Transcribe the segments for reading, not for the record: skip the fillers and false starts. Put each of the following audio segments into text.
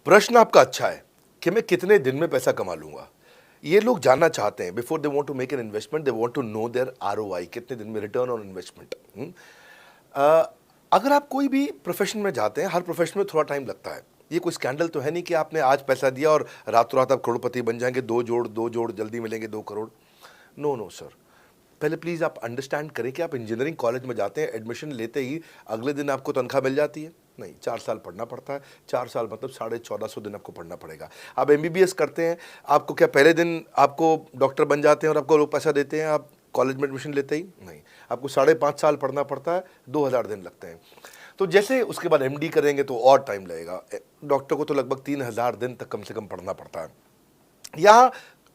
प्रश्न आपका अच्छा है कि मैं कितने दिन में पैसा कमा लूंगा। ये लोग जानना चाहते हैं। Before they want to make an investment, they want to know their ROI, कितने दिन में रिटर्न ऑन इन्वेस्टमेंट। अगर आप कोई भी प्रोफेशन में जाते हैं, हर प्रोफेशन में थोड़ा टाइम लगता है। ये कोई स्कैंडल तो है नहीं कि आपने आज पैसा दिया और रातों रात आप करोड़पति बन जाएंगे। दो जोड़ जल्दी मिलेंगे 2 करोड़। नो नो सर, पहले प्लीज़ आप अंडरस्टैंड करें कि आप इंजीनियरिंग कॉलेज में जाते हैं, एडमिशन लेते ही अगले दिन आपको तनख्वाह मिल जाती है। नहीं, 4 साल पढ़ना पड़ता है। 4 साल मतलब 1450 दिन आपको पढ़ना पड़ेगा। आप एमबीबीएस करते हैं, आपको क्या पहले दिन आपको डॉक्टर बन जाते हैं और आपको लोग पैसा देते हैं आप कॉलेज में एडमिशन लेते ही? नहीं, आपको 5.5 साल पढ़ना पड़ता है, 2000 दिन लगते हैं। तो जैसे उसके बाद एमडी करेंगे तो और टाइम लगेगा। डॉक्टर को तो लगभग 3000 दिन तक कम से कम पढ़ना पड़ता है। यहाँ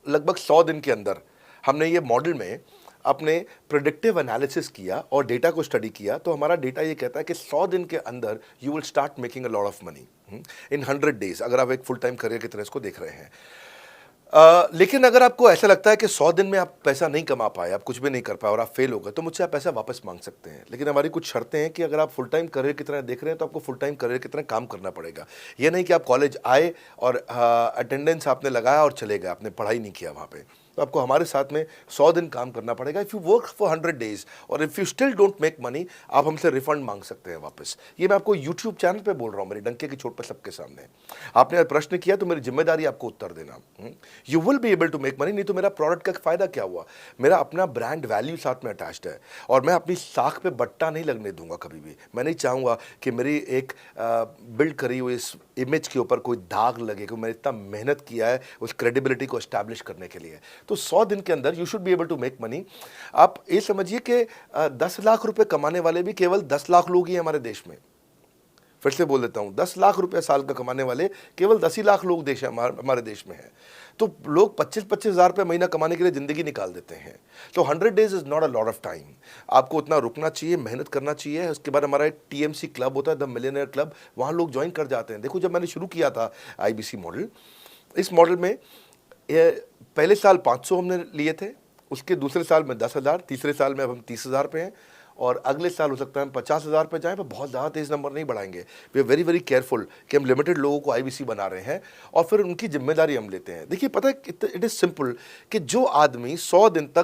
लगभग 100 दिन के अंदर हमने ये मॉडल में अपने प्रिडिक्टिव एनालिसिस किया और डेटा को स्टडी किया, तो हमारा डेटा ये कहता है कि 100 दिन के अंदर you will start making a lot of money in 100 days, अगर आप एक फुल टाइम करियर की तरह इसको देख रहे हैं। लेकिन अगर आपको ऐसा लगता है कि 100 दिन में आप पैसा नहीं कमा पाए, आप कुछ भी नहीं कर पाए और आप फेल हो गए, तो मुझसे आप पैसा वापस मांग सकते हैं। लेकिन हमारी कुछ शर्तें हैं कि अगर आप फुल टाइम करियर की तरह देख रहे हैं तो आपको फुल टाइम करियर की तरह काम करना पड़ेगा। ये नहीं कि आप कॉलेज आए और अटेंडेंस आपने लगाया और चले गए, आपने पढ़ाई नहीं किया वहाँ पे। तो आपको हमारे साथ में 100 दिन काम करना पड़ेगा। If you work for 100 days और if you still don't make money, आप हमसे रिफंड मांग सकते हैं वापस। ये मैं आपको यूट्यूब चैनल पे बोल रहा हूँ, मेरे डंके की चोट पर सबके सामने। आपने प्रश्न किया तो मेरी जिम्मेदारी आपको उत्तर देना। You will be able to make money, नहीं तो मेरा प्रोडक्ट का फायदा क्या हुआ? मेरा अपना ब्रांड वैल्यू साथ में अटैच्ड है और मैं अपनी साख पे बट्टा नहीं लगने दूंगा कभी भी। मैं नहीं चाहूँगा कि मेरी एक बिल्ड करी हुई इस इमेज के ऊपर कोई दाग लगे, कि मैंने इतना मेहनत किया है उस क्रेडिबिलिटी को एस्टैब्लिश करने के लिए। तो 100 दिन के अंदर you should be able to make money. आप ये समझिए कि 10 लाख रुपए कमाने वाले भी केवल 10 लाख लोग ही हैं हमारे देश में। फिर से बोल देता हूँ, 10 लाख रुपए साल का कमाने वाले केवल 10 ही लाख लोग देश हमारे देश में हैं। तो लोग 25-25 हज़ार रुपये महीना कमाने के लिए ज़िंदगी निकाल देते हैं। तो 100 days is not a lot of time. आपको उतना रुकना चाहिए, मेहनत करना चाहिए। उसके बाद हमारा एक टीएमसी क्लब होता है, द मिलियनेयर क्लब, वहाँ लोग ज्वाइन कर जाते हैं। देखो, जब मैंने शुरू किया था आईबीसी मॉडल, इस मॉडल में पहले साल 500 हमने लिए थे, उसके दूसरे साल में 10,000, तीसरे साल में अब हम 30,000 पे हैं और अगले साल हो सकता है हम 50,000 पे जाएं, पर बहुत ज़्यादा तेज़ नंबर नहीं बढ़ाएंगे। We are very very careful कि हम लिमिटेड लोगों को आईबीसी बना रहे हैं और फिर उनकी जिम्मेदारी हम लेते हैं। देखिए, पता है इट इज़ सिंपल कि जो आदमी 100 दिन तक